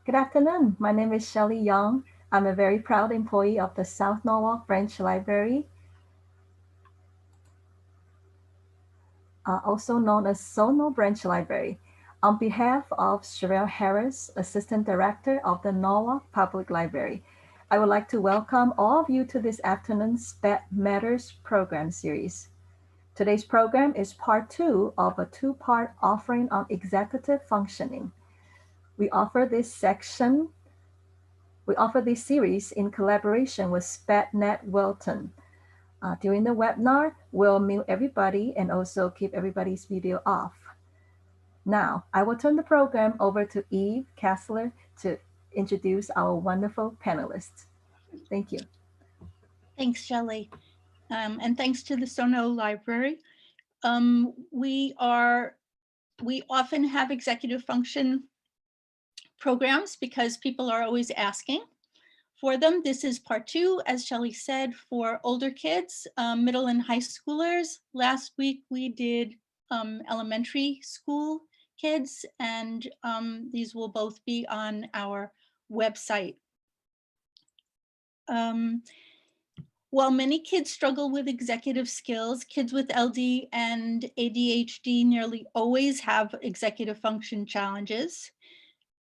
Good afternoon. My name is Shelley Young. I'm a very proud employee of the South Norwalk Branch Library, also known as Sono Branch Library. On behalf of Sherelle Harris, Assistant Director of the Norwalk Public Library, I would like to welcome all of you to this afternoon's SPED Matters program series. Today's program is part two of a two-part offering on executive functioning. We offer this section We offer this series in collaboration with SPEDNet Wilton. During the webinar, we'll mute everybody and also keep everybody's video off. Now, I will turn the program over to Eve Kessler to introduce our wonderful panelists. Thank you. Thanks, Shelley. And thanks to the Sono Library. We often have executive function programs because people are always asking for them. This is part two, as Shelley said, for older kids, middle and high schoolers. Last week we did elementary school kids, and these will both be on our website. While many kids struggle with executive skills, kids with LD and ADHD nearly always have executive function challenges.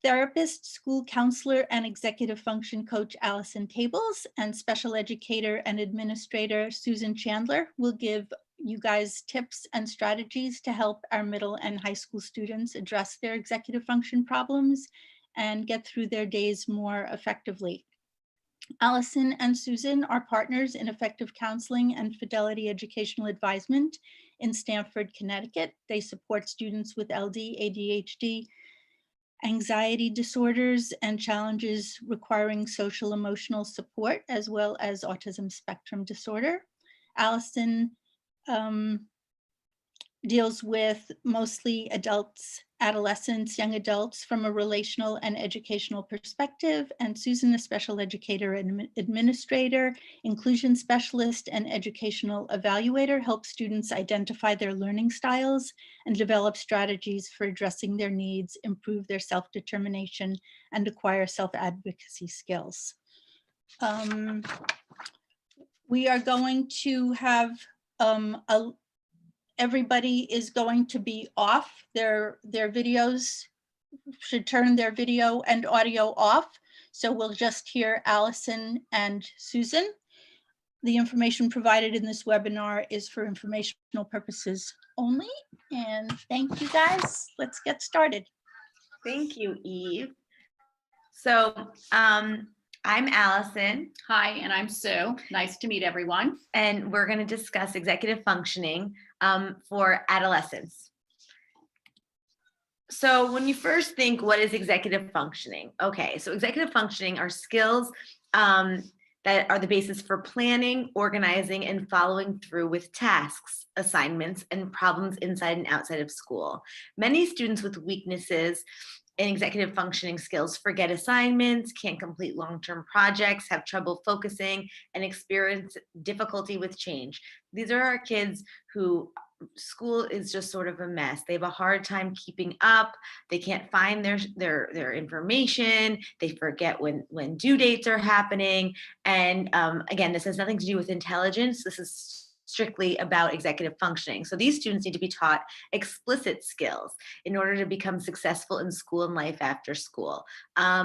Therapist, school counselor, and executive function coach Allison Tables and special educator and administrator Susan Chandler will give you guys tips and strategies to help our middle and high school students address their executive function problems and get through their days more effectively. Allison and Susan are partners in effective counseling and Fidelity Educational Advisement in Stamford, Connecticut. They support students with LD, ADHD, anxiety disorders, and challenges requiring social emotional support, as well as autism spectrum disorder. Allison deals with mostly adults, adolescents, young adults from a relational and educational perspective, and Susan, a special educator and administrator, inclusion specialist, and educational evaluator, helps students identify their learning styles and develop strategies for addressing their needs, improve their self-determination, and acquire self-advocacy skills. We are going to have everybody is going to be off. Their videos should turn their video and audio off. So we'll just hear Allison and Susan. The information provided in this webinar is for informational purposes only. And thank you guys. Let's get started. Thank you, Eve. So I'm Allison. Hi, and I'm Sue. Nice to meet everyone. And we're going to discuss executive functioning for adolescents. So when you first think, what is executive functioning? Okay, so executive functioning are skills that are the basis for planning, organizing, and following through with tasks, assignments, and problems inside and outside of school. Many students with weaknesses in executive functioning skills forget assignments, can't complete long-term projects, have trouble focusing, and experience difficulty with change. These are our kids who school is just sort of a mess. They have a hard time keeping up. They can't find their information. They forget when due dates are happening. And again, this has nothing to do with intelligence. This is strictly about executive functioning. So these students need to be taught explicit skills in order to become successful in school and life after school.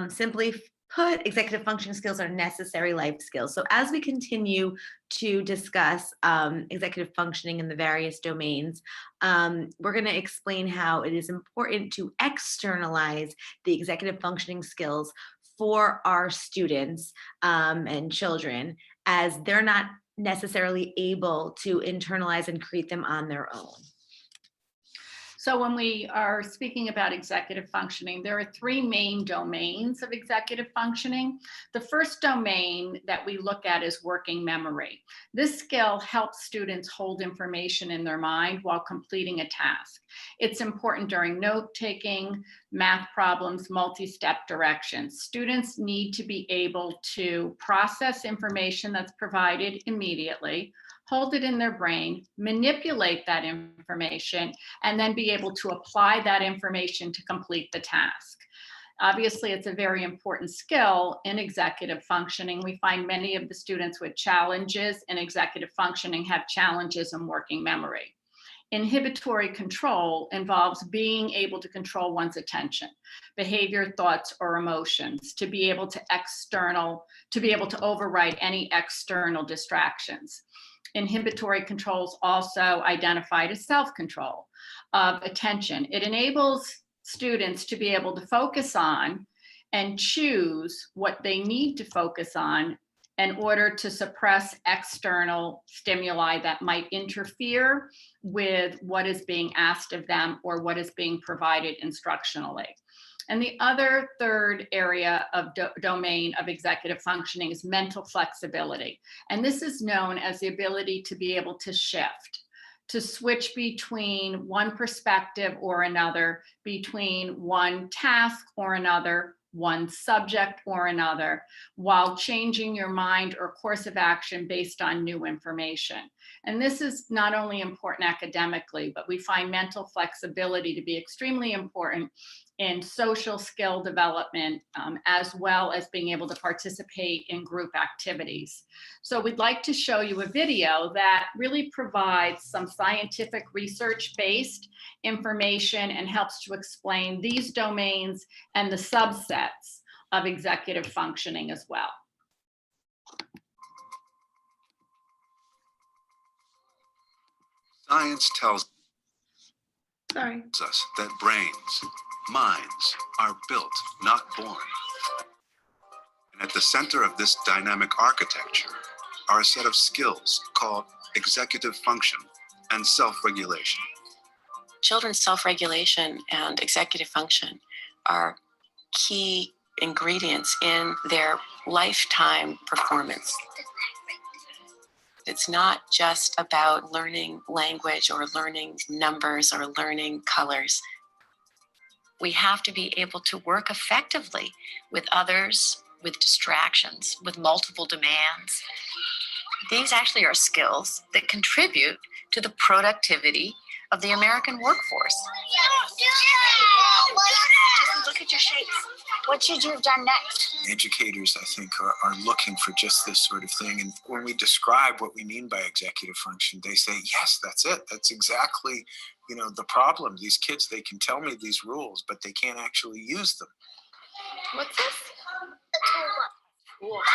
Simply put, executive functioning skills are necessary life skills. So as we continue to discuss executive functioning in the various domains, we're going to explain how it is important to externalize the executive functioning skills for our students and children, as they're not necessarily able to internalize and create them on their own. So when we are speaking about executive functioning, there are three main domains of executive functioning. The first domain that we look at is working memory. This skill helps students hold information in their mind while completing a task. It's important during note-taking, math problems, multi-step directions. Students need to be able to process information that's provided immediately, hold it in their brain, manipulate that information, and then be able to apply that information to complete the task. Obviously, it's a very important skill in executive functioning. We find many of the students with challenges in executive functioning have challenges in working memory. Inhibitory control involves being able to control one's attention, behavior, thoughts, or emotions, to be able to override any external distractions. Inhibitory control is also identified as self-control of attention. It enables students to be able to focus on and choose what they need to focus on in order to suppress external stimuli that might interfere with what is being asked of them or what is being provided instructionally. And the other third area of domain of executive functioning is mental flexibility. And this is known as the ability to be able to shift, to switch between one perspective or another, between one task or another, one subject or another, while changing your mind or course of action based on new information. And this is not only important academically, but we find mental flexibility to be extremely important in social skill development, as well as being able to participate in group activities. So we'd like to show you a video that really provides some scientific research-based information and helps to explain these domains and the subsets of executive functioning as well. Science tells Sorry. us that brains, minds are built, not born. And at the center of this dynamic architecture are a set of skills called executive function and self-regulation. Children's self-regulation and executive function are key ingredients in their lifetime performance. It's not just about learning language or learning numbers or learning colors. We have to be able to work effectively with others, with distractions, with multiple demands. These actually are skills that contribute to the productivity of the American workforce. Look at your shapes. What should you have done next? Educators, I think, are looking for just this sort of thing. And when we describe what we mean by executive function, they say, yes, that's it. That's exactly, the problem. These kids, they can tell me these rules, but they can't actually use them. What's this? A toolbox.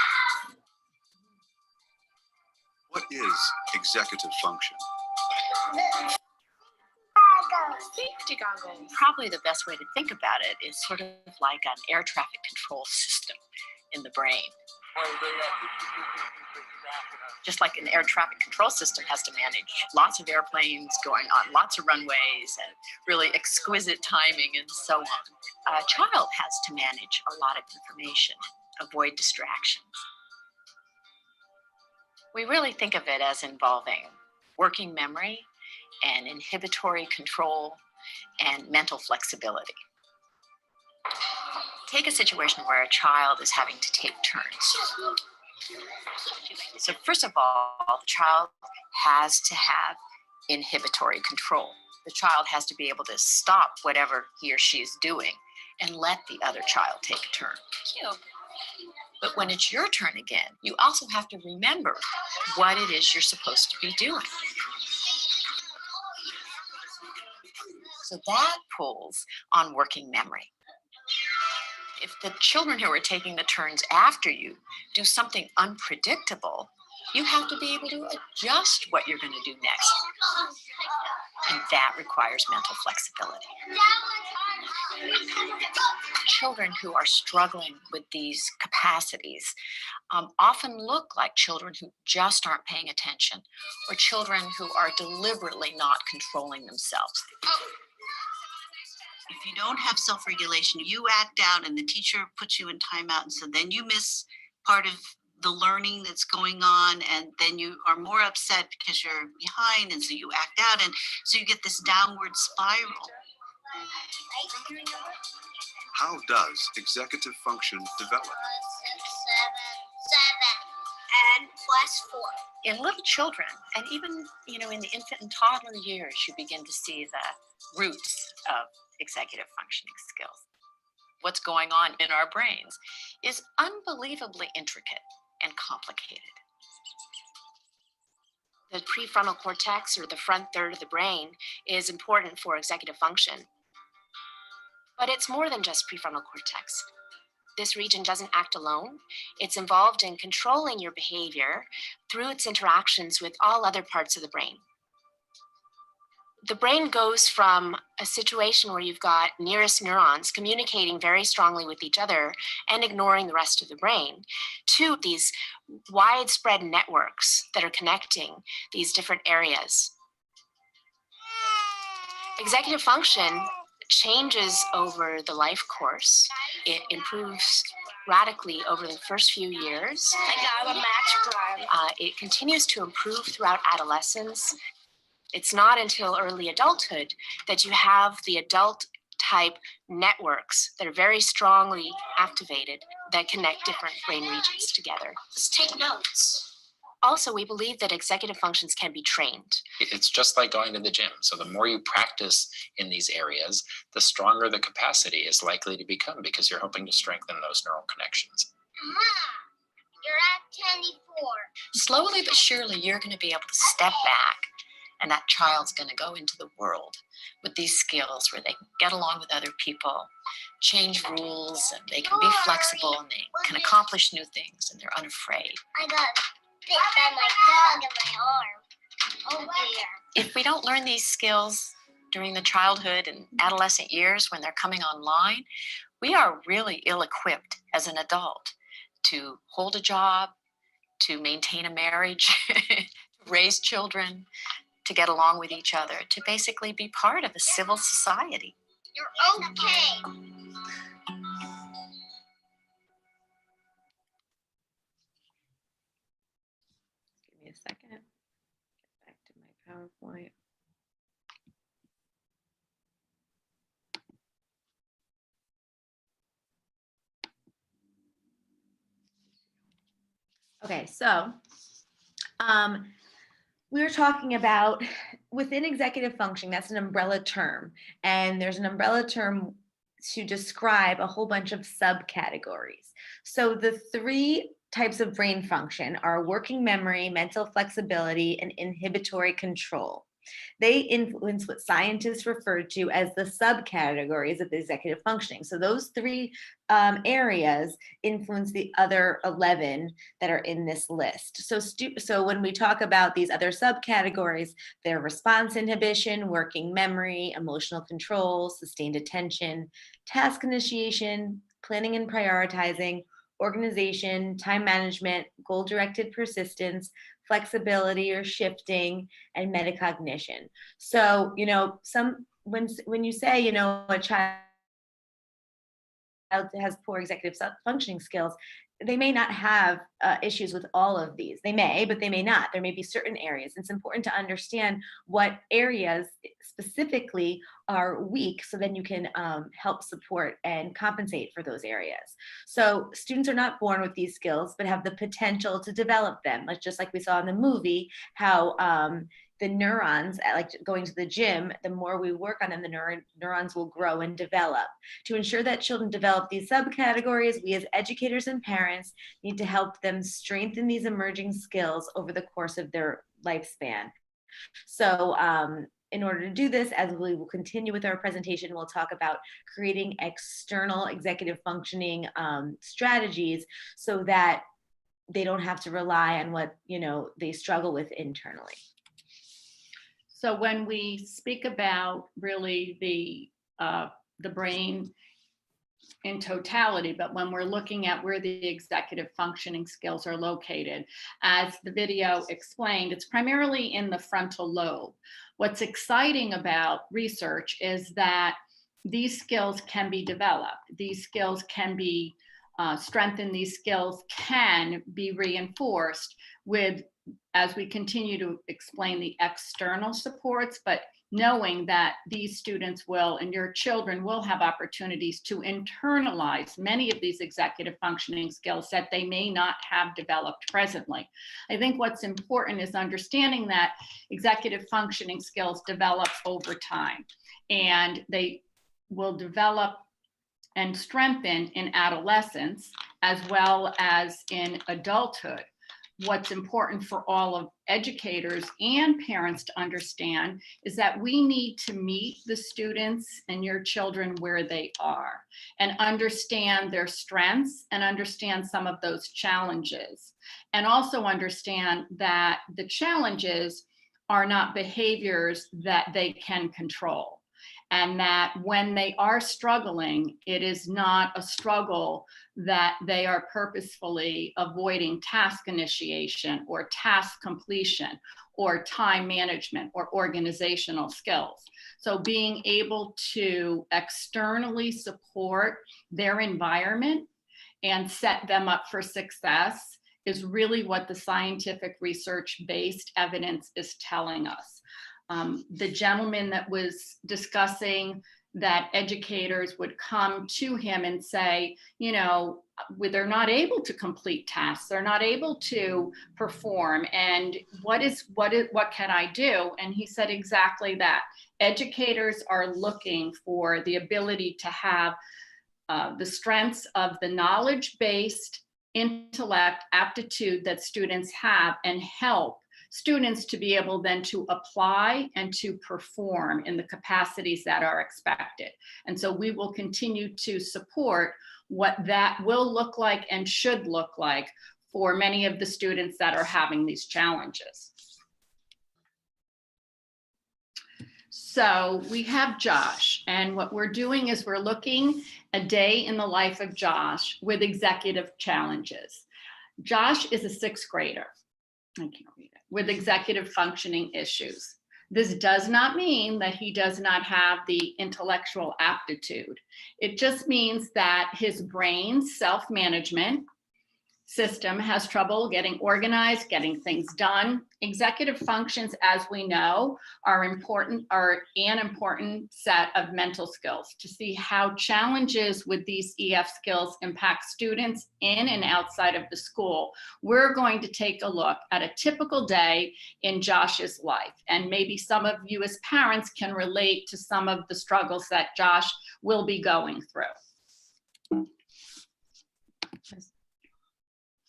What is executive function? Safety goggles. Probably the best way to think about it is sort of like an air traffic control system in the brain. Just like an air traffic control system has to manage lots of airplanes going on lots of runways and really exquisite timing and so on. A child has to manage a lot of information, avoid distractions. We really think of it as involving working memory and inhibitory control and mental flexibility. Take a situation where a child is having to take turns. So first of all, the child has to have inhibitory control. The child has to be able to stop whatever he or she is doing and let the other child take a turn. Cute. But when it's your turn again, you also have to remember what it is you're supposed to be doing. So that pulls on working memory. If the children who are taking the turns after you do something unpredictable, you have to be able to adjust what you're going to do next. And that requires mental flexibility. Children who are struggling with these capacities often look like children who just aren't paying attention, or children who are deliberately not controlling themselves. If you don't have self-regulation, you act out and the teacher puts you in timeout, and so then you miss part of the learning that's going on, and then you are more upset because you're behind, and so you act out, and so you get this downward spiral. How does executive function develop? 7 and +4. In little children, and even in the infant and toddler years, you begin to see the roots of executive functioning skills. what's going on in our brains is unbelievably intricate and complicated. The prefrontal cortex, or the front third of the brain, is important for executive function. But it's more than just prefrontal cortex. This region doesn't act alone. It's involved in controlling your behavior through its interactions with all other parts of the brain. The brain goes from a situation where you've got nearest neurons communicating very strongly with each other and ignoring the rest of the brain, to these widespread networks that are connecting these different areas. Executive function changes over the life course. It improves radically over the first few years. I got a match gun. It continues to improve throughout adolescence. It's not until early adulthood that you have the adult type networks that are very strongly activated that connect different brain regions together. Let's take notes. Also, we believe that executive functions can be trained. It's just like going to the gym. So the more you practice in these areas, the stronger the capacity is likely to become, because you're hoping to strengthen those neural connections. Mom, you're at 24. Slowly but surely, you're going to be able to step back, and that child's going to go into the world with these skills where they can get along with other people, change rules, and they can be flexible, and they can accomplish new things, and they're unafraid. I got bit by my dog in my arm. Oh dear. If we don't learn these skills during the childhood and adolescent years when they're coming online, we are really ill-equipped as an adult to hold a job, to maintain a marriage, to raise children, to get along with each other, to basically be part of a civil society. You're okay. Give me a second. Get back to my PowerPoint. Okay, so we were talking about within executive functioning, that's an umbrella term, and there's an umbrella term to describe a whole bunch of subcategories. So the three types of brain function are working memory, mental flexibility, and inhibitory control. They influence what scientists refer to as the subcategories of the executive functioning. So those three areas influence the other 11 that are in this list. So when we talk about these other subcategories, they're response inhibition, working memory, emotional control, sustained attention, task initiation, planning and prioritizing, organization, time management, goal-directed persistence, flexibility or shifting, and metacognition. So, when you say, a child has poor executive functioning skills, they may not have issues with all of these. They may, but they may not. There may be certain areas. It's important to understand what areas specifically are weak, so then you can help support and compensate for those areas. So students are not born with these skills, but have the potential to develop them. Just like we saw in the movie, how the neurons, like going to the gym, the more we work on them, the neurons will grow and develop. To ensure that children develop these subcategories, we as educators and parents need to help them strengthen these emerging skills over the course of their lifespan. So in order to do this, as we will continue with our presentation, we'll talk about creating external executive functioning strategies so that they don't have to rely on what they struggle with internally. So when we speak about really the brain in totality, but when we're looking at where the executive functioning skills are located, as the video explained, it's primarily in the frontal lobe. What's exciting about research is that these skills can be developed. These skills can be strengthened. These skills can be reinforced with, as we continue to explain, the external supports, but knowing that these students will, and your children will have opportunities to internalize many of these executive functioning skills that they may not have developed presently. I think what's important is understanding that executive functioning skills develop over time, and they will develop and strengthen in adolescence as well as in adulthood. What's important for all of educators and parents to understand is that we need to meet the students and your children where they are and understand their strengths and understand some of those challenges. And also understand that the challenges are not behaviors that they can control. And that when they are struggling, it is not a struggle that they are purposefully avoiding task initiation or task completion or time management or organizational skills. So being able to externally support their environment and set them up for success is really what the scientific research-based evidence is telling us. The gentleman that was discussing that educators would come to him and say, you know, they're not able to complete tasks, they're not able to perform, and what can I do? And he said exactly that. Educators are looking for the ability to have the strengths of the knowledge-based intellect aptitude that students have and help students to be able then to apply and to perform in the capacities that are expected. And so we will continue to support what that will look like and should look like for many of the students that are having these challenges. So we have Josh, and what we're doing is we're looking a day in the life of Josh with executive challenges. Josh is a sixth grader. I can't read it. With executive functioning issues. This does not mean that he does not have the intellectual aptitude. It just means that his brain's self-management system has trouble getting organized, getting things done. Executive functions, as we know, are an important set of mental skills. To see how challenges with these EF skills impact students in and outside of the school, we're going to take a look at a typical day in Josh's life. And maybe some of you as parents can relate to some of the struggles that Josh will be going through.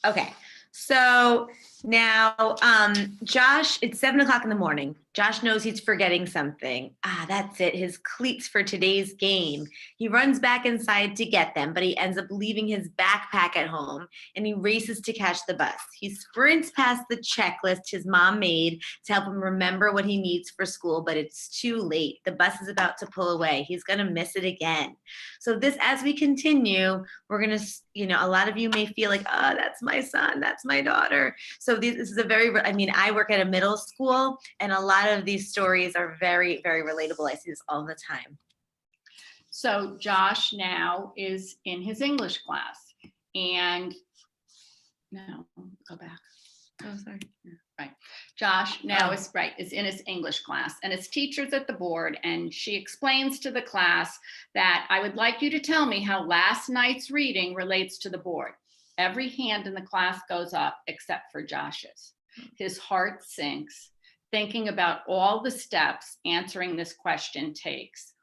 Okay, so now Josh, it's 7 o'clock in the morning. Josh knows he's forgetting something. That's it, his cleats for today's game. He runs back inside to get them, but he ends up leaving his backpack at home and he races to catch the bus. He sprints past the checklist his mom made to help him remember what he needs for school, but it's too late. The bus is about to pull away. He's gonna miss it again. So this, as we continue, we're gonna, a lot of you may feel like, that's my son, that's my daughter. So this is a very, I work at a middle school and a lot of these stories are very, very relatable. I see this all the time. So Josh now is in his English class and no, go back. Oh, sorry. Right. Josh now is in his English class and his teacher's at the board and she explains to the class that I would like you to tell me how last night's reading relates to the board. Every hand in the class goes up except for Josh's. His heart sinks, thinking about all the steps answering this question takes.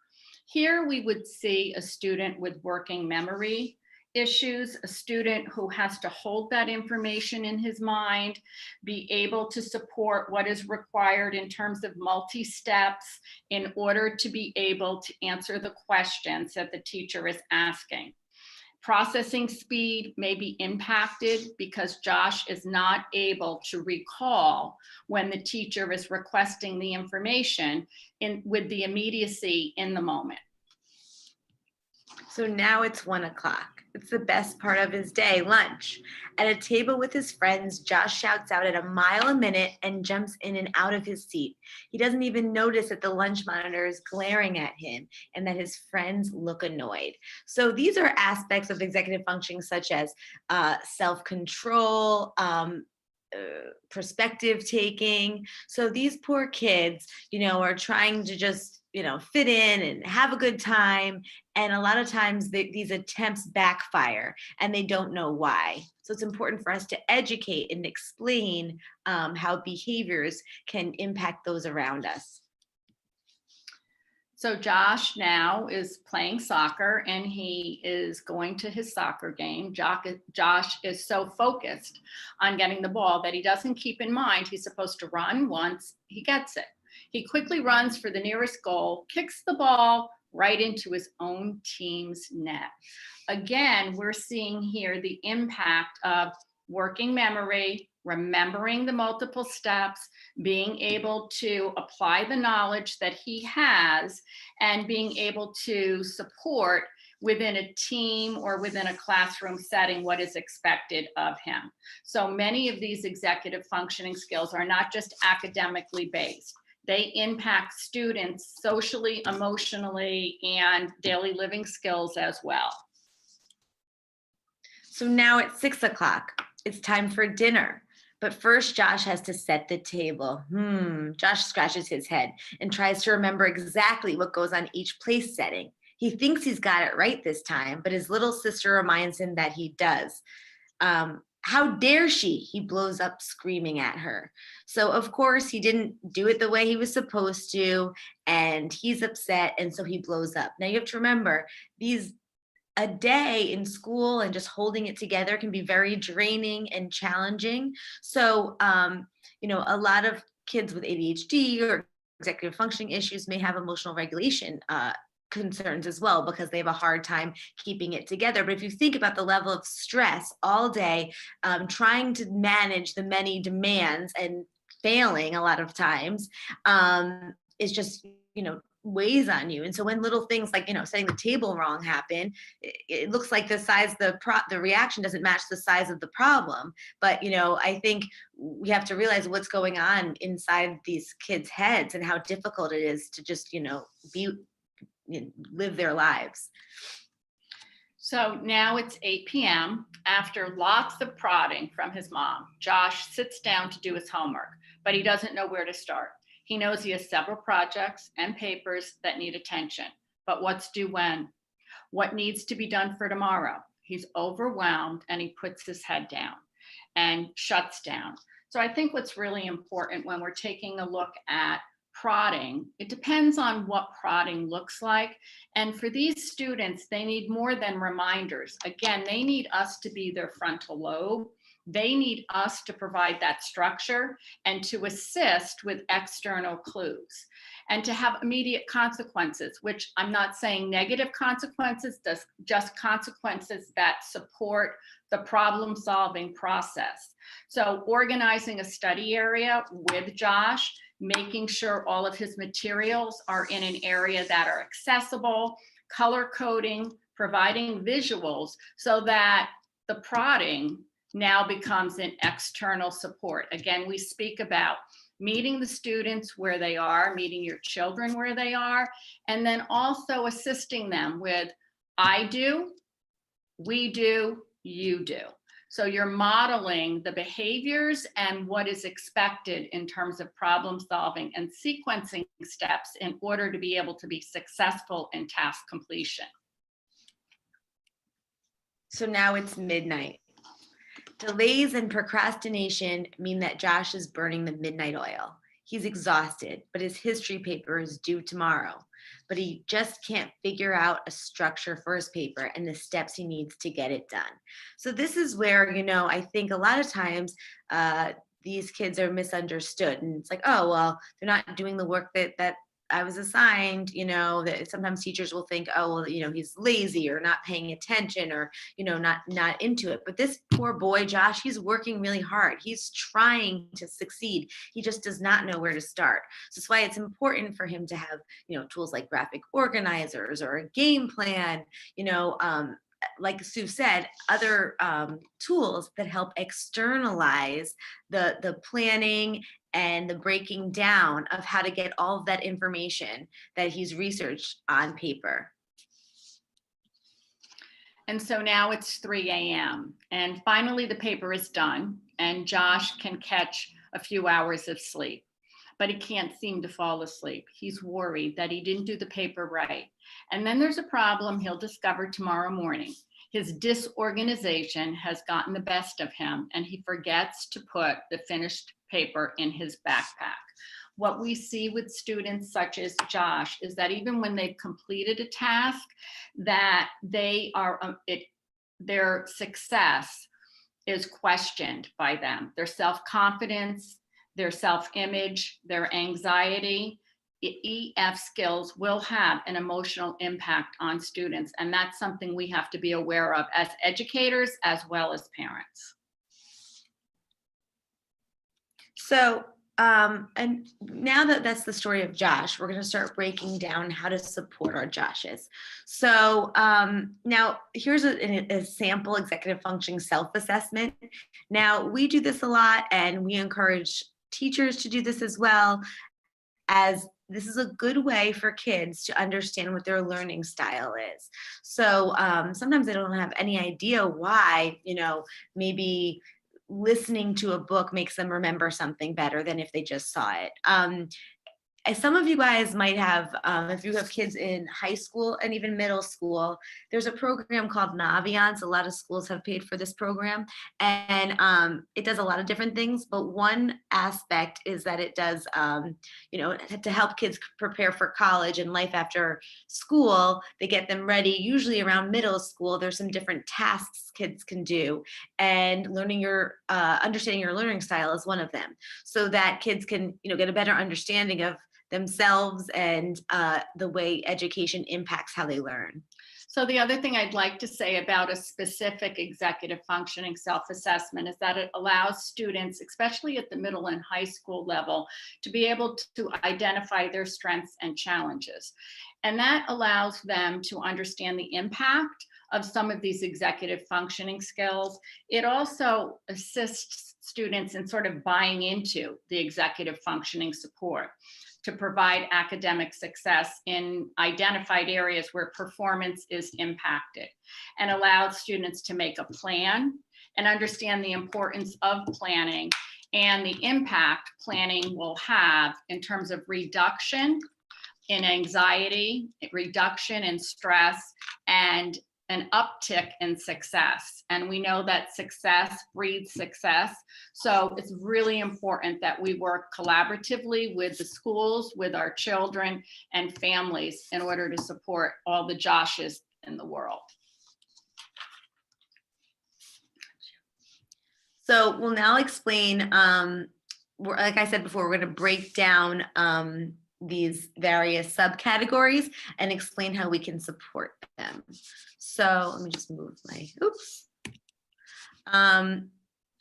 Here we would see a student with working memory issues, a student who has to hold that information in his mind, be able to support what is required in terms of multi-steps in order to be able to answer the questions that the teacher is asking. Processing speed may be impacted because Josh is not able to recall when the teacher is requesting the information with the immediacy in the moment. So now it's 1 o'clock. It's the best part of his day, lunch. At a table with his friends, Josh shouts out at a mile a minute and jumps in and out of his seat. He doesn't even notice that the lunch monitor is glaring at him and that his friends look annoyed. So these are aspects of executive functioning such as self-control, perspective taking. So these poor kids, are trying to just, fit in and have a good time. And a lot of times these attempts backfire and they don't know why. So it's important for us to educate and explain how behaviors can impact those around us. So Josh now is playing soccer and he is going to his soccer game. Josh is so focused on getting the ball that he doesn't keep in mind he's supposed to run once he gets it. He quickly runs for the nearest goal, kicks the ball right into his own team's net. Again, we're seeing here the impact of working memory, remembering the multiple steps, being able to apply the knowledge that he has, and being able to support within a team or within a classroom setting what is expected of him. So many of these executive functioning skills are not just academically based. They impact students socially, emotionally, and daily living skills as well. So now it's 6 o'clock. It's time for dinner. But first, Josh has to set the table. Josh scratches his head and tries to remember exactly what goes on each place setting. He thinks he's got it right this time, but his little sister reminds him that he does. How dare she? He blows up screaming at her. So of course he didn't do it the way he was supposed to, and he's upset, and so he blows up. Now you have to remember, a day in school and just holding it together can be very draining and challenging. So, a lot of kids with ADHD or executive functioning issues may have emotional regulation concerns as well, because they have a hard time keeping it together. But if you think about the level of stress all day, trying to manage the many demands and failing a lot of times is just, weighs on you. And so when little things like, setting the table wrong happen, it looks like the reaction doesn't match the size of the problem. But, I think we have to realize what's going on inside these kids' heads and how difficult it is to just, live their lives. So now it's 8 p.m. After lots of prodding from his mom, Josh sits down to do his homework, but he doesn't know where to start. He knows he has several projects and papers that need attention, but what's due when? What needs to be done for tomorrow? He's overwhelmed and he puts his head down and shuts down. So I think what's really important when we're taking a look at prodding, it depends on what prodding looks like. And for these students, they need more than reminders. Again, they need us to be their frontal lobe. They need us to provide that structure and to assist with external clues and to have immediate consequences, which I'm not saying negative consequences, just consequences that support the problem-solving process. So organizing a study area with Josh, making sure all of his materials are in an area that are accessible, color coding, providing visuals so that the prodding now becomes an external support. Again, we speak about meeting the students where they are, meeting your children where they are, and then also assisting them with I do, we do, you do. So you're modeling the behaviors and what is expected in terms of problem solving and sequencing steps in order to be able to be successful in task completion. So now it's midnight. Delays and procrastination mean that Josh is burning the midnight oil. He's exhausted, but his history paper is due tomorrow. But he just can't figure out a structure for his paper and the steps he needs to get it done. So this is where, I think a lot of times these kids are misunderstood. And it's like, oh, well, they're not doing the work that I was assigned, that sometimes teachers will think, oh, well, he's lazy or not paying attention or, not into it. But this poor boy, Josh, he's working really hard. He's trying to succeed. He just does not know where to start. So that's why it's important for him to have, tools like graphic organizers or a game plan, like Sue said, other tools that help externalize the planning and the breaking down of how to get all of that information that he's researched on paper. And so now it's 3 a.m. and finally the paper is done and Josh can catch a few hours of sleep, but he can't seem to fall asleep. He's worried that he didn't do the paper right. And then there's a problem he'll discover tomorrow morning. His disorganization has gotten the best of him and he forgets to put the finished paper in his backpack. what we see with students such as Josh is that even when they've completed a task, that their success is questioned by them. Their self-confidence, their self-image, their anxiety. EF skills will have an emotional impact on students, and that's something we have to be aware of as educators as well as parents. So, and now that that's the story of Josh, we're going to start breaking down how to support our Joshes. So now here's a sample executive functioning self-assessment. Now we do this a lot, and we encourage teachers to do this as well, as this is a good way for kids to understand what their learning style is. So sometimes they don't have any idea why, maybe listening to a book makes them remember something better than if they just saw it. As some of you guys might have, if you have kids in high school and even middle school, there's a program called Naviance. A lot of schools have paid for this program, and it does a lot of different things. But one aspect is that it does, to help kids prepare for college and life after school. They get them ready. Usually around middle school, there's some different tasks kids can do, and understanding your learning style is one of them, so that kids can, get a better understanding of themselves and the way education impacts how they learn. So the other thing I'd like to say about a specific executive functioning self-assessment is that it allows students, especially at the middle and high school level, to be able to identify their strengths and challenges. And that allows them to understand the impact of some of these executive functioning skills. It also assists students in sort of buying into the executive functioning support to provide academic success in identified areas where performance is impacted, and allows students to make a plan and understand the importance of planning and the impact planning will have in terms of reduction in anxiety, reduction in stress, and an uptick in success. And we know that success breeds success. So it's really important that we work collaboratively with the schools, with our children and families in order to support all the Joshes in the world. So we'll now explain, like I said before, we're going to break down these various subcategories and explain how we can support them. So let me just move my,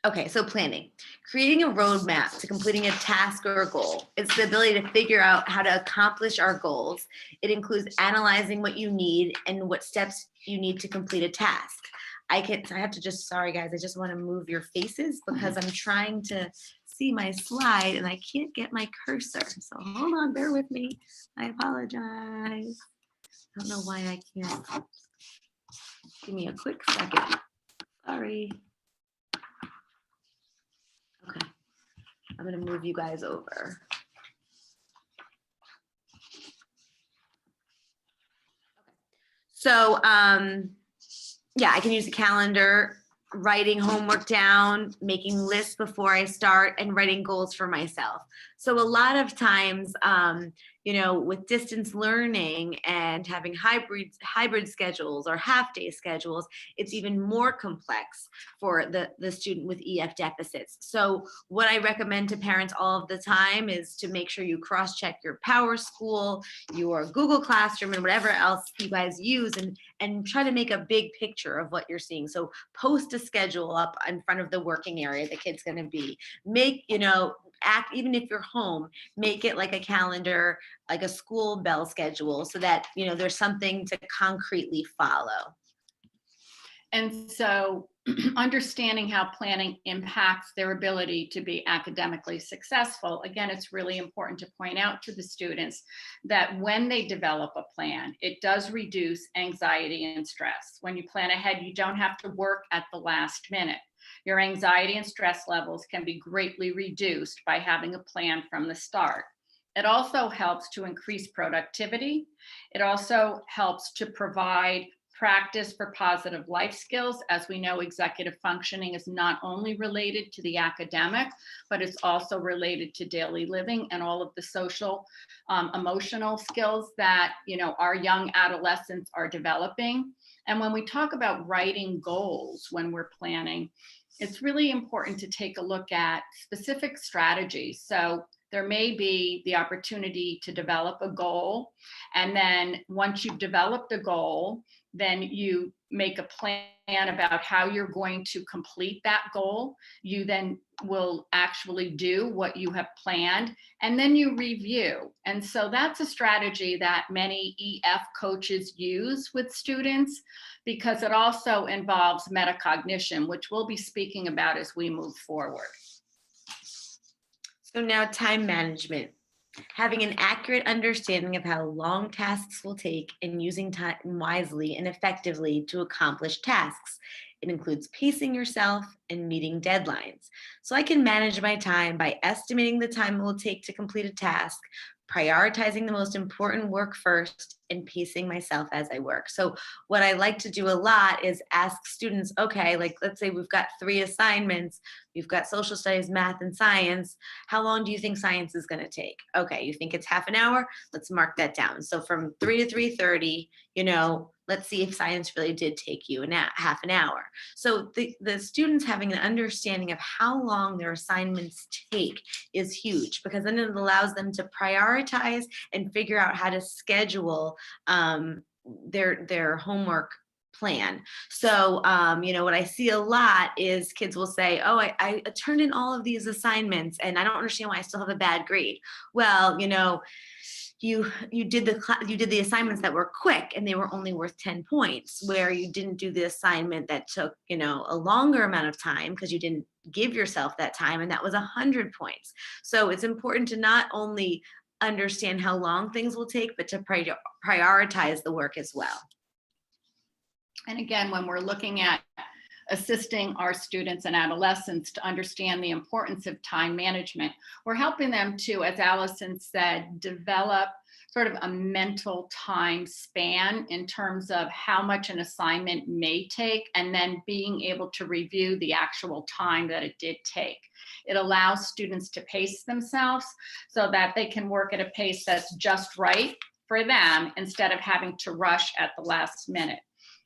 okay, so planning. Creating a roadmap to completing a task or a goal. It's the ability to figure out how to accomplish our goals. It includes analyzing what you need and what steps you need to complete a task. Sorry guys, I just want to move your faces because I'm trying to see my slide and I can't get my cursor. So hold on, bear with me. I apologize. I don't know why I can't. Give me a quick second. Sorry. Okay, I'm gonna move you guys over. Okay. So, yeah, I can use a calendar, writing homework down, making lists before I start, and writing goals for myself. So a lot of times, with distance learning and having hybrid schedules or half-day schedules, it's even more complex for the student with EF deficits. So what I recommend to parents all of the time is to make sure you cross-check your PowerSchool, your Google Classroom, and whatever else you guys use, and try to make a big picture of what you're seeing. So post a schedule up in front of the working area the kid's going to be. Even if you're home, make it like a calendar, like a school bell schedule, so that there's something to concretely follow. And so understanding how planning impacts their ability to be academically successful, again, it's really important to point out to the students that when they develop a plan, it does reduce anxiety and stress. When you plan ahead, you don't have to work at the last minute. Your anxiety and stress levels can be greatly reduced by having a plan from the start. It also helps to increase productivity. It also helps to provide practice for positive life skills. As we know, executive functioning is not only related to the academic, but it's also related to daily living and all of the social, emotional skills that, you know, our young adolescents are developing. And when we talk about writing goals when we're planning, it's really important to take a look at specific strategies. So there may be the opportunity to develop a goal. And then once you've developed a goal, then you make a plan about how you're going to complete that goal. You then will actually do what you have planned, and then you review. And so that's a strategy that many EF coaches use with students, because it also involves metacognition, which we'll be speaking about as we move forward. So now time management. Having an accurate understanding of how long tasks will take and using time wisely and effectively to accomplish tasks. It includes pacing yourself and meeting deadlines. So I can manage my time by estimating the time it will take to complete a task, prioritizing the most important work first, and pacing myself as I work. So what I like to do a lot is ask students, okay, like let's say we've got 3 assignments, we've got social studies, math, and science. How long do you think science is going to take? Okay, you think it's half an hour? Let's mark that down. So from 3 to 3:30, you know, let's see if science really did take you half an hour. So the students having an understanding of how long their assignments take is huge, because then it allows them to prioritize and figure out how to schedule their homework plan. So, you know, what I see a lot is kids will say, oh, I turned in all of these assignments and I don't understand why I still have a bad grade. Well, you know, you did the assignments that were quick and they were only worth 10 points, where you didn't do the assignment that took, you know, a longer amount of time because you didn't give yourself that time, and that was 100 points. So it's important to not only understand how long things will take, but to prioritize the work as well. And again, when we're looking at assisting our students and adolescents to understand the importance of time management, we're helping them to, as Allison said, develop sort of a mental time span in terms of how much an assignment may take, and then being able to review the actual time that it did take. It allows students to pace themselves so that they can work at a pace that's just right for them instead of having to rush at the last minute.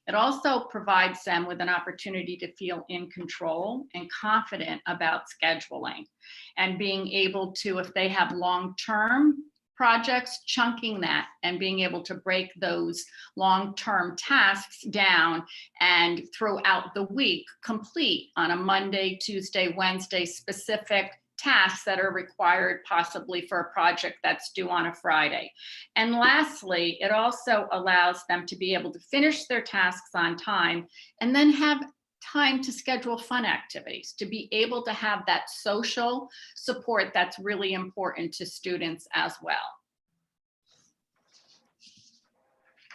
It also provides them with an opportunity to feel in control and confident about scheduling, and being able to, if they have long-term projects, chunking that and being able to break those long-term tasks down and throughout the week complete on a Monday, Tuesday, Wednesday specific tasks that are required possibly for a project that's due on a Friday. And lastly, it also allows them to be able to finish their tasks on time and then have time to schedule fun activities, to be able to have that social support that's really important to students as well.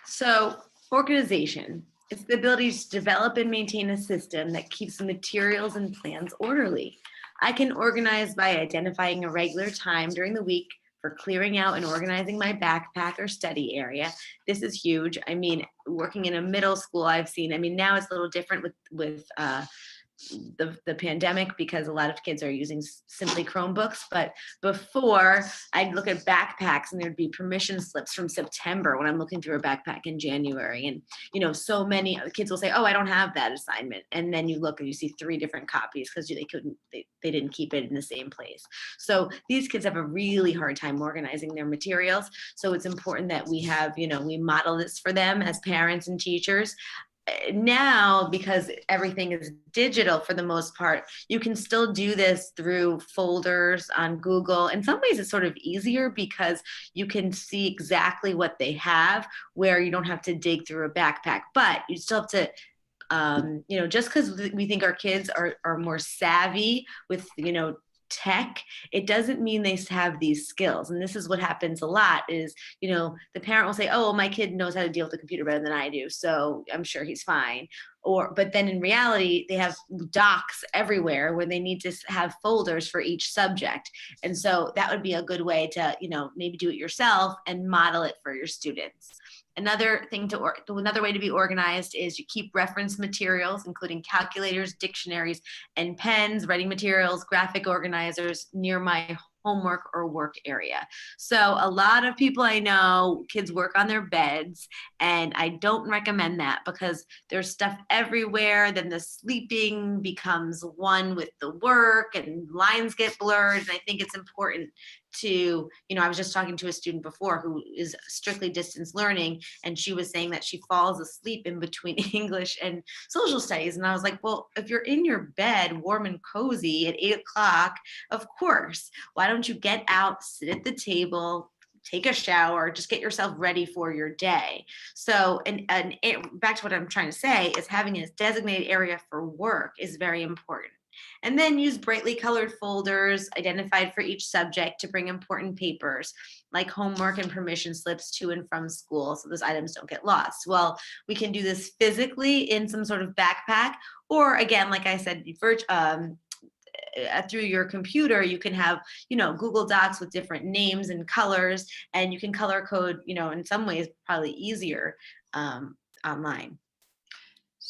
So organization, it's the ability to develop and maintain a system that keeps materials and plans orderly. I can organize by identifying a regular time during the week for clearing out and organizing my backpack or study area. This is huge. I mean, working in a middle school, I've seen, I mean, now it's a little different with the pandemic, because a lot of kids are using simply Chromebooks. But before, I'd look at backpacks and there'd be permission slips from September when I'm looking through a backpack in January. And, you know, so many kids will say, oh, I don't have that assignment. And then you look and you see 3 different copies because they didn't keep it in the same place. So these kids have a really hard time organizing their materials. So it's important that we have, you know, we model this for them as parents and teachers. Now, because everything is digital for the most part, you can still do this through folders on Google. In some ways, it's sort of easier because you can see exactly what they have, where you don't have to dig through a backpack. But you still have to, you know, just because we think our kids are more savvy with, you know, tech, it doesn't mean they have these skills. And this is what happens a lot is, you know, the parent will say, oh, well, my kid knows how to deal with the computer better than I do, so I'm sure he's fine. But then in reality, they have docs everywhere where they need to have folders for each subject. And so that would be a good way to, you know, maybe do it yourself and model it for your students. Another way to be organized is you keep reference materials, including calculators, dictionaries, and pens, writing materials, graphic organizers near my homework or work area. So a lot of people I know, kids work on their beds, and I don't recommend that because there's stuff everywhere. Then the sleeping becomes one with the work and lines get blurred. And I think it's important to, I was just talking to a student before who is strictly distance learning, and she was saying that she falls asleep in between English and social studies. And I was like, well, if you're in your bed warm and cozy at 8 o'clock, of course, why don't you get out, sit at the table, take a shower, just get yourself ready for your day. So, and back to what I'm trying to say is having a designated area for work is very important. And then use brightly colored folders identified for each subject to bring important papers like homework and permission slips to and from school so those items don't get lost. Well, we can do this physically in some sort of backpack, or again, like I said, through your computer, you can have, Google Docs with different names and colors, and you can color code, in some ways probably easier online.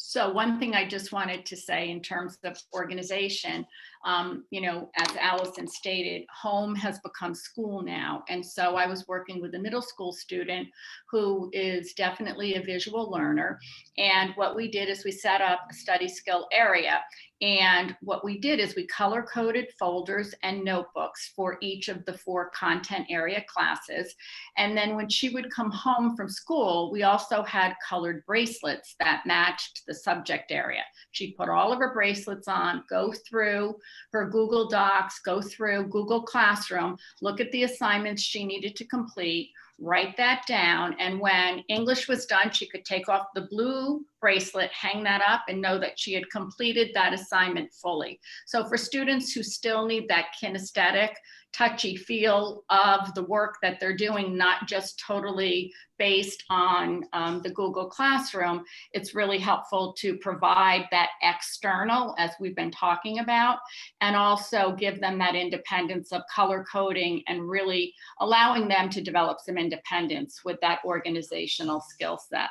So one thing I just wanted to say in terms of organization, as Allison stated, home has become school now. And so I was working with a middle school student who is definitely a visual learner. And what we did is we set up a study skill area. And what we did is we color coded folders and notebooks for each of the 4 content area classes. And then when she would come home from school, we also had colored bracelets that matched the subject area. She'd put all of her bracelets on, go through her Google Docs, go through Google Classroom, look at the assignments she needed to complete, write that down. And when English was done, she could take off the blue bracelet, hang that up, and know that she had completed that assignment fully. So for students who still need that kinesthetic, touchy feel of the work that they're doing, not just totally based on the Google Classroom, it's really helpful to provide that external, as we've been talking about, and also give them that independence of color coding and really allowing them to develop some independence with that organizational skill set.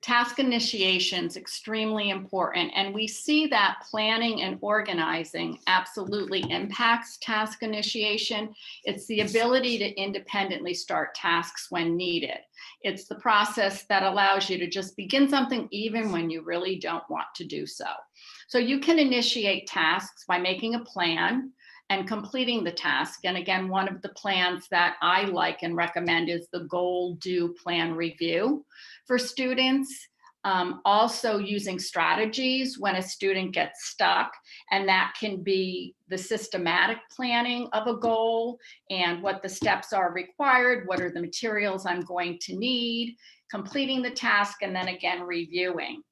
Task initiation is extremely important, and we see that planning and organizing absolutely impacts task initiation. It's the ability to independently start tasks when needed. It's the process that allows you to just begin something even when you really don't want to do so. So you can initiate tasks by making a plan and completing the task. And again, one of the plans that I like and recommend is the goal, do, plan, review for students. Also using strategies when a student gets stuck, and that can be the systematic planning of a goal and what the steps are required, what are the materials I'm going to need, completing the task, and then again reviewing.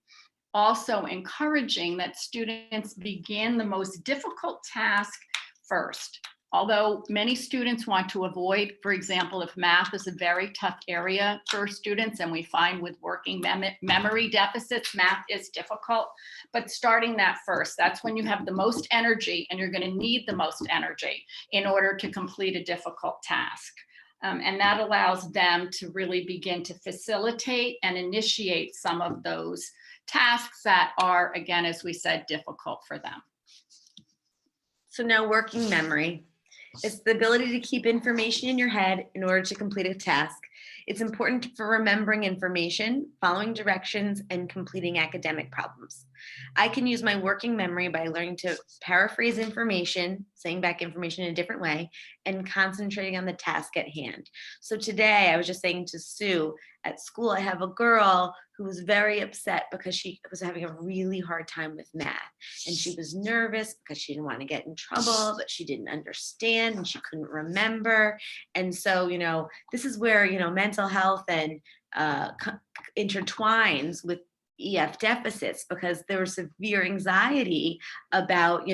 Also encouraging that students begin the most difficult task first. Although many students want to avoid, for example, if math is a very tough area for students, and we find with working memory deficits, math is difficult, but starting that first, that's when you have the most energy, and you're going to need the most energy in order to complete a difficult task. And that allows them to really begin to facilitate and initiate some of those tasks that are, again, as we said, difficult for them. So now working memory. It's the ability to keep information in your head in order to complete a task. It's important for remembering information, following directions, and completing academic problems. I can use my working memory by learning to paraphrase information, saying back information in a different way, and concentrating on the task at hand. So today, I was just saying to Sue, at school, I have a girl who was very upset because she was having a really hard time with math. And she was nervous because she didn't want to get in trouble, but she didn't understand and she couldn't remember. And so, this is where, mental health and intertwines with EF deficits, because there was severe anxiety about,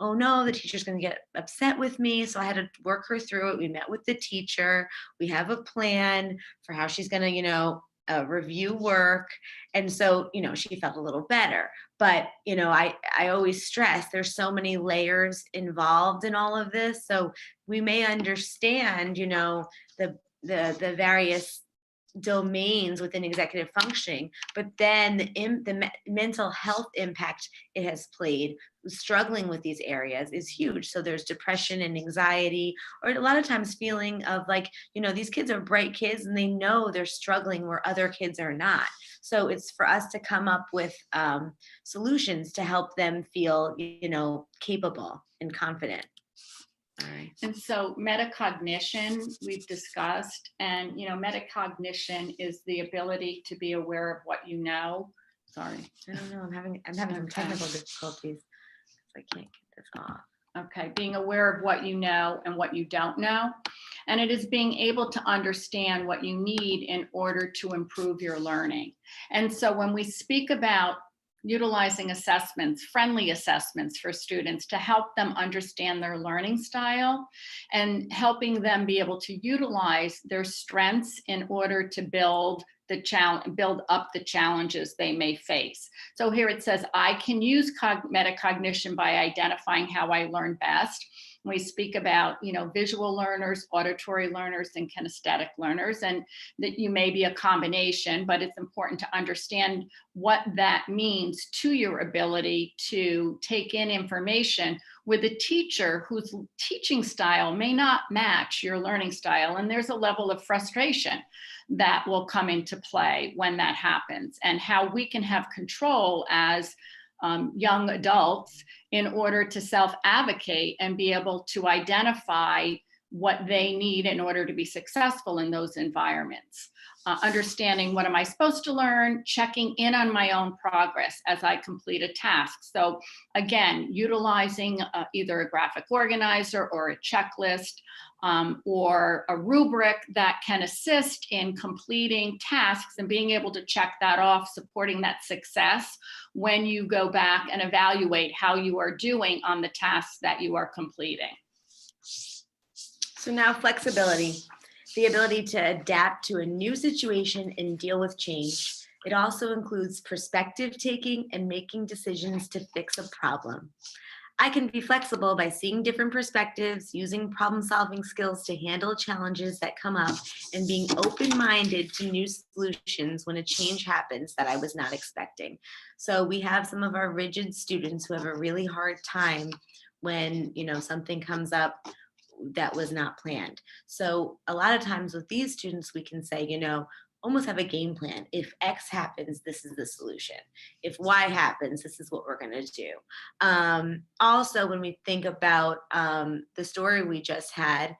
oh no, the teacher's going to get upset with me. So I had to work her through it. We met with the teacher. We have a plan for how she's going to, review work. And so, she felt a little better. But, I always stress there's so many layers involved in all of this. So we may understand, the various domains within executive functioning, but then the mental health impact it has played, struggling with these areas, is huge. So there's depression and anxiety, or a lot of times feeling of like, these kids are bright kids and they know they're struggling where other kids are not. So it's for us to come up with solutions to help them feel, capable and confident. All right. And so metacognition we've discussed, and metacognition is the ability to be aware of what you know. Sorry. I don't know. I'm having some technical difficulties. I can't get this off. Okay, being aware of what you know and what you don't know. And it is being able to understand what you need in order to improve your learning. And so when we speak about utilizing assessments, friendly assessments for students to help them understand their learning style and helping them be able to utilize their strengths in order to build up the challenges they may face. So here it says, I can use metacognition by identifying how I learn best. We speak about, visual learners, auditory learners, and kinesthetic learners, and that you may be a combination, but it's important to understand what that means to your ability to take in information with a teacher whose teaching style may not match your learning style. And there's a level of frustration that will come into play when that happens, and how we can have control as young adults in order to self-advocate and be able to identify what they need in order to be successful in those environments. Understanding what am I supposed to learn, checking in on my own progress as I complete a task. So again, utilizing either a graphic organizer or a checklist or a rubric that can assist in completing tasks and being able to check that off, supporting that success when you go back and evaluate how you are doing on the tasks that you are completing. So now flexibility, the ability to adapt to a new situation and deal with change. It also includes perspective taking and making decisions to fix a problem. I can be flexible by seeing different perspectives, using problem-solving skills to handle challenges that come up, and being open-minded to new solutions when a change happens that I was not expecting. So we have some of our rigid students who have a really hard time when, something comes up that was not planned. So a lot of times with these students, we can say, almost have a game plan. If X happens, this is the solution. If Y happens, this is what we're going to do. Also, when we think about the story we just had,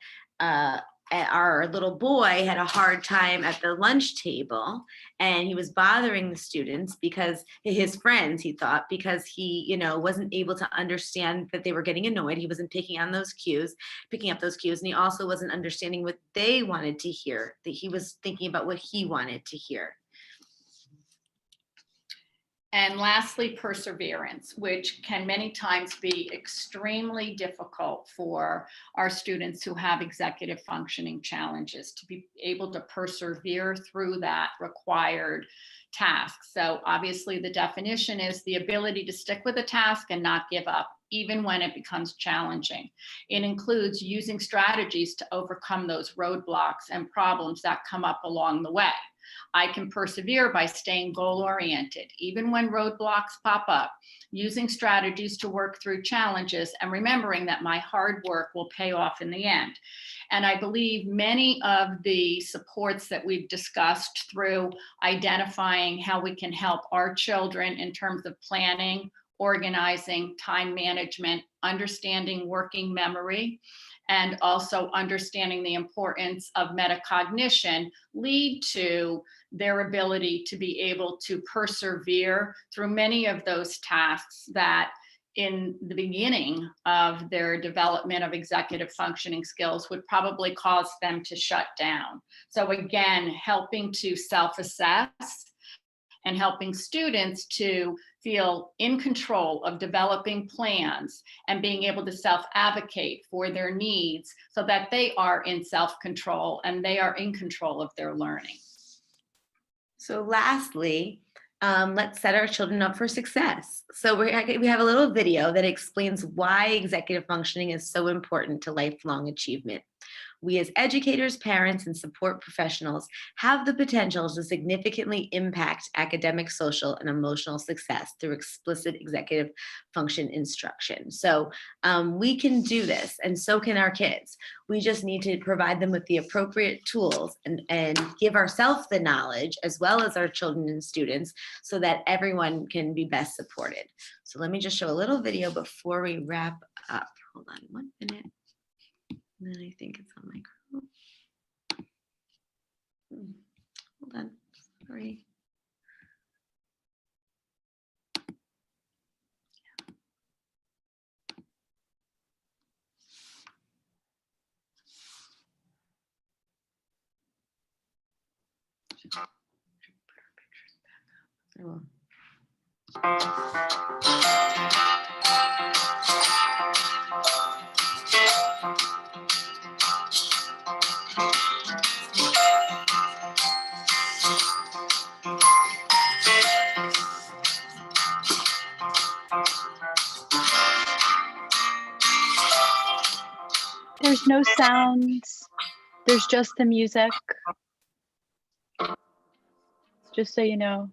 our little boy had a hard time at the lunch table, and he was bothering the students because his friends, he thought, because he, wasn't able to understand that they were getting annoyed. He wasn't picking up those cues, and he also wasn't understanding what they wanted to hear, that he was thinking about what he wanted to hear. And lastly, perseverance, which can many times be extremely difficult for our students who have executive functioning challenges, to be able to persevere through that required task. So obviously the definition is the ability to stick with a task and not give up, even when it becomes challenging. It includes using strategies to overcome those roadblocks and problems that come up along the way. I can persevere by staying goal-oriented, even when roadblocks pop up, using strategies to work through challenges and remembering that my hard work will pay off in the end. And I believe many of the supports that we've discussed through identifying how we can help our children in terms of planning, organizing, time management, understanding working memory, and also understanding the importance of metacognition lead to their ability to be able to persevere through many of those tasks that in the beginning of their development of executive functioning skills would probably cause them to shut down. So again, helping to self-assess and helping students to feel in control of developing plans and being able to self-advocate for their needs so that they are in self-control and they are in control of their learning. So lastly, let's set our children up for success. So we have a little video that explains why executive functioning is so important to lifelong achievement. We as educators, parents, and support professionals have the potential to significantly impact academic, social, and emotional success through explicit executive function instruction. So we can do this, and so can our kids. We just need to provide them with the appropriate tools and give ourselves the knowledge, as well as our children and students, so that everyone can be best supported. So let me just show a little video before we wrap up. Hold on 1 minute. And then I think it's on my group. Hold on, sorry. I will. There's no sounds. There's just the music. Just so you know.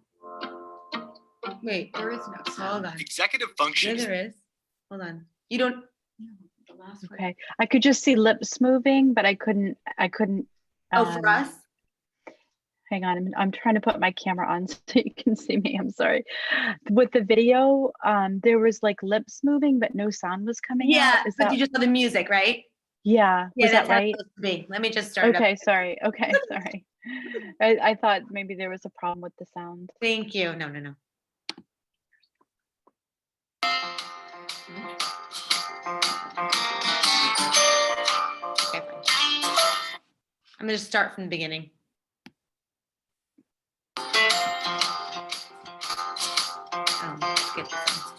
Wait, there is no sound. Hold on. Executive function. Yeah, there is. Hold on. You don't. Okay. I could just see lips moving, but I couldn't. Oh, for us? Hang on. I'm trying to put my camera on so you can see me. I'm sorry. With the video, there was like lips moving, but no sound was coming out. Yeah, but you just saw the music, right? Yeah. Yeah, was that's that how right? it's supposed to be. Let me just start. Okay. Up. Sorry. Okay. Sorry. I thought maybe there was a problem with the sound. Thank you. No. Okay, I'm going to start from the beginning. Skip this one.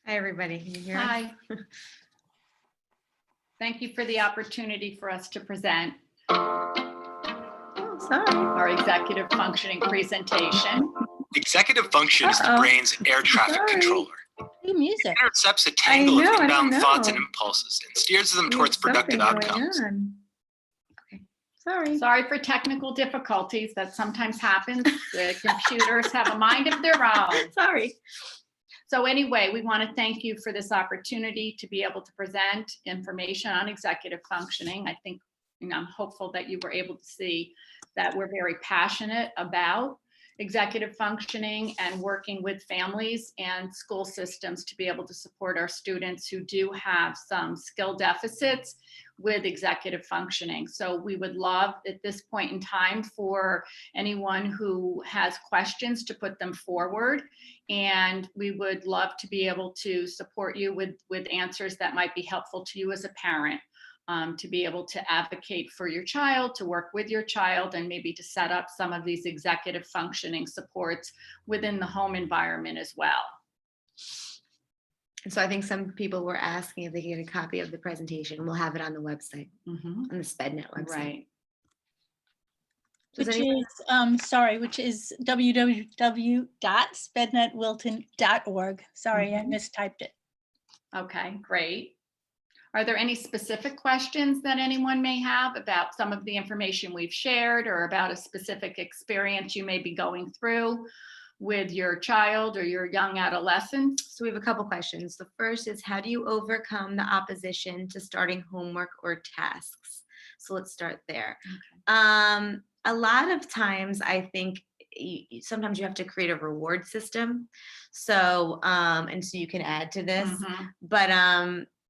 Hi, everybody. Can you hear us? Hi. Thank you for the opportunity for us to present our executive functioning presentation. Executive function is the brain's air traffic controller. New music. It intercepts a tangle of I inbound thoughts and know. impulses and steers them towards productive outcomes. Okay, Sorry for technical difficulties. That sometimes happens. The computers have a mind of their own. Sorry. So anyway, we want to thank you for this opportunity to be able to present information on executive functioning. I think, I'm hopeful that you were able to see that we're very passionate about executive functioning and working with families and school systems to be able to support our students who do have some skill deficits with executive functioning. So we would love at this point in time for anyone who has questions to put them forward. And we would love to be able to support you with answers that might be helpful to you as a parent. To be able to advocate for your child, to work with your child, and maybe to set up some of these executive functioning supports within the home environment as well. And so I think some people were asking if they could get a copy of the presentation. We'll have it on the website, on the SpedNet website. Right. Does Which anyone- is, which is www.spednetwilton.org. Sorry, I mistyped it. Okay, great. Are there any specific questions that anyone may have about some of the information we've shared or about a specific experience you may be going through with your child or your young adolescent? So we have a couple questions. The first is, how do you overcome the opposition to starting homework or tasks? So let's start there. Okay. A lot of times I think sometimes you have to create a reward system. So, and so you can add to this, but,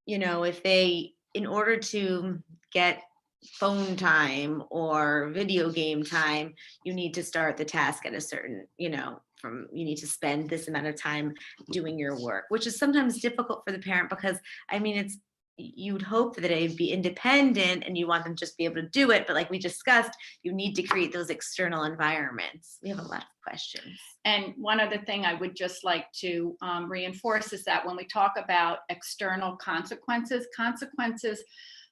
you know, if they, in order to get phone time or video game time, you need to start the task at a certain, you know, you need to spend this amount of time doing your work, which is sometimes difficult for the parent because, I mean, you'd hope that they'd be independent and you want them to just be able to do it. But like we discussed, you need to create those external environments. We have a lot of questions. And one other thing I would just like to reinforce is that when we talk about external consequences,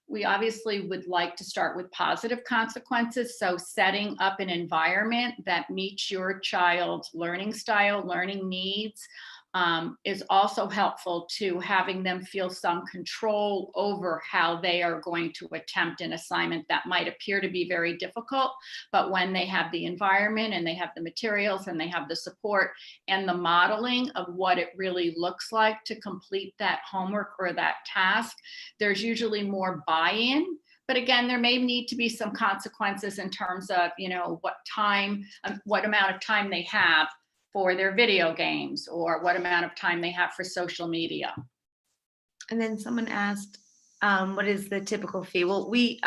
we obviously would like to start with positive consequences. So setting up an environment that meets your child's learning style, learning needs, is also helpful to having them feel some control over how they are going to attempt an assignment that might appear to be very difficult. But when they have the environment and they have the materials and they have the support and the modeling of what it really looks like to complete that homework or that task, there's usually more buy-in. But again, there may need to be some consequences in terms of, you know, what amount of time they have for their video games or what amount of time they have for social media. And then someone asked, what is the typical fee? Well, we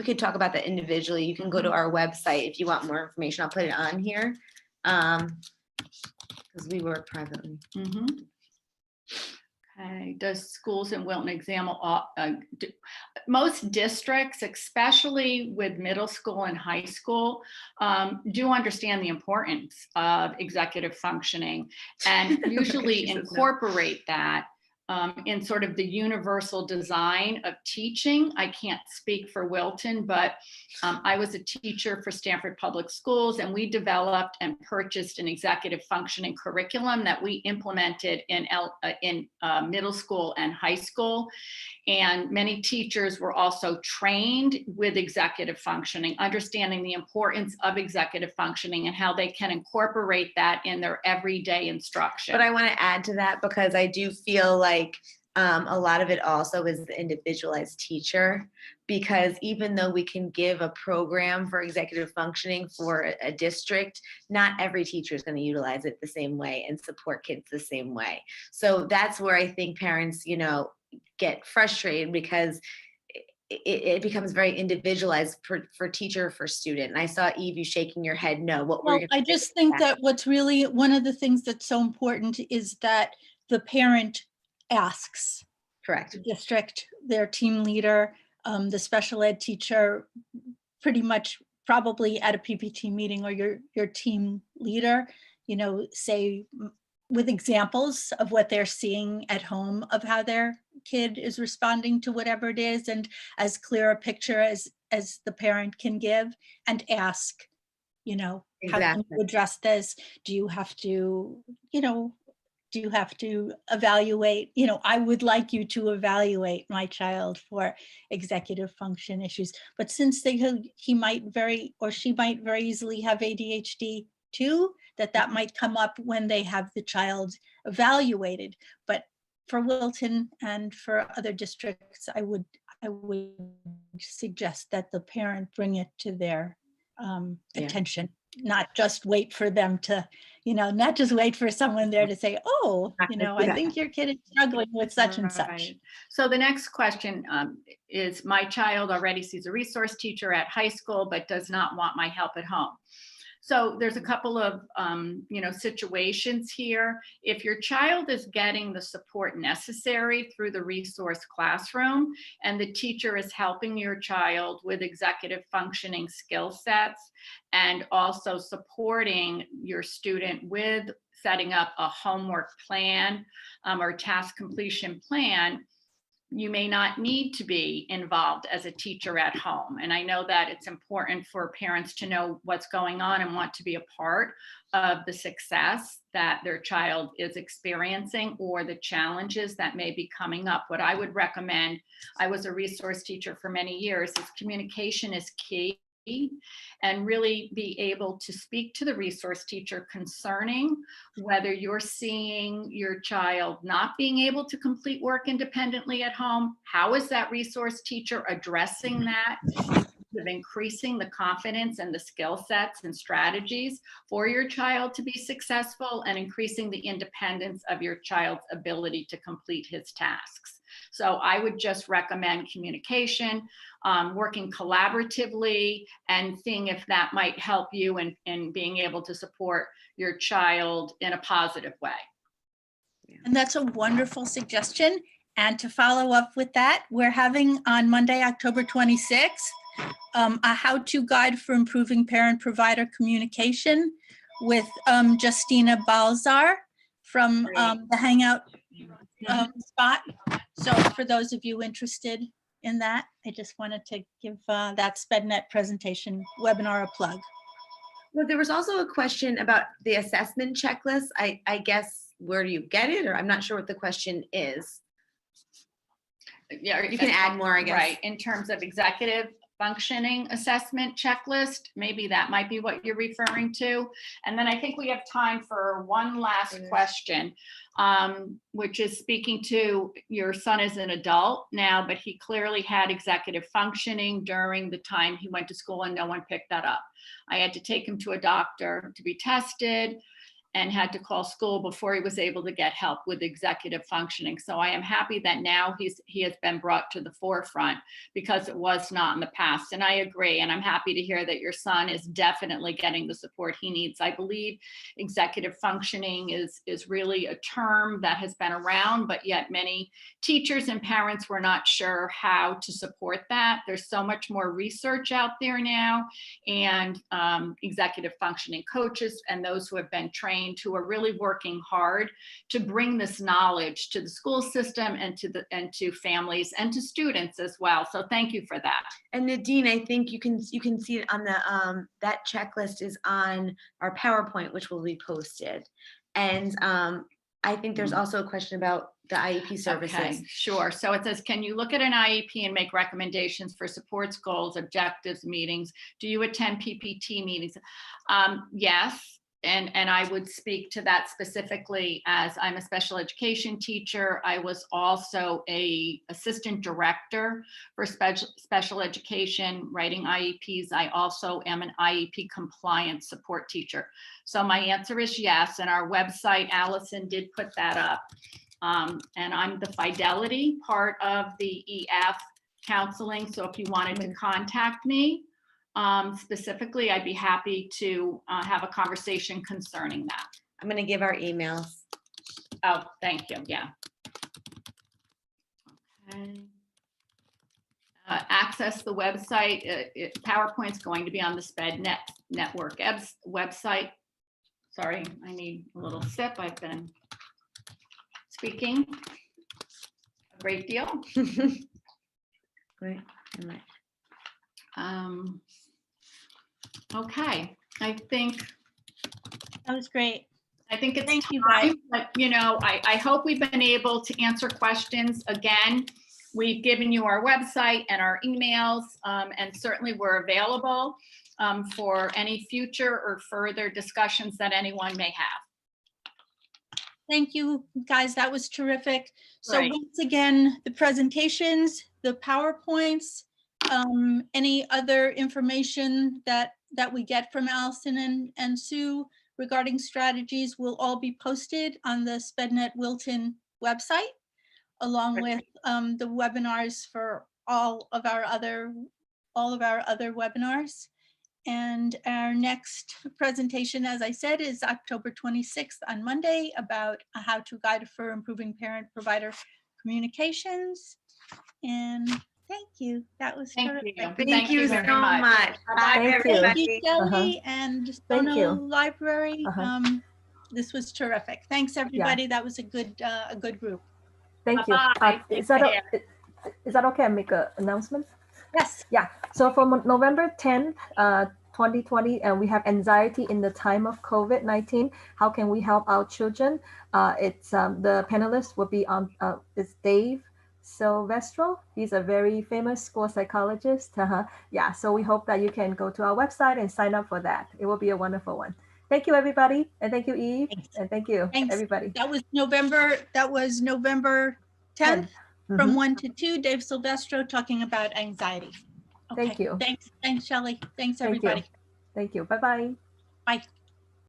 could talk about that individually. You can go to our website if you want more information. I'll put it on here because we work privately. Okay, does schools in Wilton examine most districts, especially with middle school and high school, do understand the importance of executive functioning and usually incorporate that in sort of the universal design of teaching. I can't speak for Wilton, but I was a teacher for Stanford Public Schools, and we developed and purchased an executive functioning curriculum that we implemented in middle school and high school. And many teachers were also trained with executive functioning, understanding the importance of executive functioning and how they can incorporate that in their everyday instruction. But I want to add to that because I do feel like a lot of it also is the individualized teacher, because even though we can give a program for executive functioning for a district, not every teacher is going to utilize it the same way and support kids the same way. So that's where I think parents, you know, get frustrated because it becomes very individualized for teacher, for student. And I saw Eve, you shaking your head no. Well, I just think that what's really one of the things that's so important is that the parent asks. Correct. The district, their team leader, the special ed teacher, pretty much probably at a PPT meeting, or your team leader, you know, say with examples of what they're seeing at home of how their kid is responding to whatever it is, and as clear a picture as the parent can give, and ask, you know, exactly. How can you address this? Do you have to, you know, do you have to evaluate, you know, I would like you to evaluate my child for executive function issues. But since he might or she might very easily have ADHD too, that might come up when they have the child evaluated. But for Wilton and for other districts, I would suggest that the parent bring it to their attention, not just wait for them to, you know, not just wait for someone there to say, oh, you know, I think your kid is struggling with such and such. So the next question is, my child already sees a resource teacher at high school, but does not want my help at home. So there's a couple of, you know, situations here. If your child is getting the support necessary through the resource classroom, and the teacher is helping your child with executive functioning skill sets, and also supporting your student with setting up a homework plan or task completion plan, you may not need to be involved as a teacher at home. And I know that it's important for parents to know what's going on and want to be a part of the success that their child is experiencing or the challenges that may be coming up. What I would recommend, I was a resource teacher for many years, is communication is key, and really be able to speak to the resource teacher concerning whether you're seeing your child not being able to complete work independently at home. How is that resource teacher addressing that? Of increasing the confidence and the skill sets and strategies for your child to be successful, and increasing the independence of your child's ability to complete his tasks. So I would just recommend communication, working collaboratively, and seeing if that might help you in being able to support your child in a positive way. And that's a wonderful suggestion. And to follow up with that, we're having on Monday, October 26th, a how-to guide for improving parent-provider communication with Justina Balzar from the Hangout spot. So for those of you interested in that, I just wanted to give that SpedNet presentation webinar a plug. Well, there was also a question about the assessment checklist. I guess, where do you get it? Or I'm not sure what the question is. Yeah, you can add more, I guess. Right, in terms of executive functioning assessment checklist, maybe that might be what you're referring to. And then I think we have time for one last question, which is speaking to your son as an adult now, but he clearly had executive functioning during the time he went to school and no one picked that up. I had to take him to a doctor to be tested and had to call school before he was able to get help with executive functioning. So I am happy that now he has been brought to the forefront, because it was not in the past. And I agree, and I'm happy to hear that your son is definitely getting the support he needs. I believe executive functioning is really a term that has been around, but yet many teachers and parents were not sure how to support that. There's so much more research out there now, and executive functioning coaches and those who have been trained, who are really working hard to bring this knowledge to the school system and to families and to students as well. So thank you for that. And Nadine, I think you can see it on the that checklist is on our PowerPoint, which will be posted. And I think there's also a question about the IEP services. Okay, sure. So it says, can you look at an IEP and make recommendations for supports, goals, objectives, meetings? Do you attend PPT meetings? Yes. And I would speak to that specifically, as I'm a special education teacher. I was also a assistant director for special education, writing IEPs. I also am an IEP compliance support teacher. So my answer is yes. And our website, Allison did put that up. And I'm the fidelity part of the EF counseling. So if you wanted to contact me, specifically, I'd be happy to have a conversation concerning that. I'm going to give our emails. Oh, thank you. Yeah. Okay. Access the website. PowerPoint's going to be on the SpedNet network website. Sorry, I need a little sip. I've been speaking a great deal. Great. Okay, I think that was great. I think it's Thank time, you guys. but I hope we've been able to answer questions. Again, we've given you our website and our emails, and certainly we're available for any future or further discussions that anyone may have. Thank you, guys. That was terrific. So Right. once again, the presentations, the PowerPoints, any other information that we get from Allison and Sue regarding strategies will all be posted on the SpedNet Wilton website, along with the webinars for all of our other webinars. And our next presentation, as I said, is October 26th on Monday, about a how-to guide for improving parent-provider communications. And thank you. That was terrific. Thank you so much. Bye, everybody. Thank you, Shelley and Stono Library. This was terrific. Thanks, everybody. That was a good group. Thank you. Bye-bye. is that okay? I make an announcement? Yes. Yeah. So for November 10th, 2020, and we have anxiety in the time of COVID-19. How can we help our children? It's the panelists will be on. It's Dave Silvestro. He's a very famous school psychologist. Yeah. So we hope that you can go to our website and sign up for that. It will be a wonderful one. Thank you, everybody, and thank you, Eve, and thank you, everybody. That was November 10th. From 1 to 2, Dave Silvestro talking about anxiety. Okay. Thank you. Thanks, Shelley. Thanks, everybody. Thank you. Bye-bye. Bye.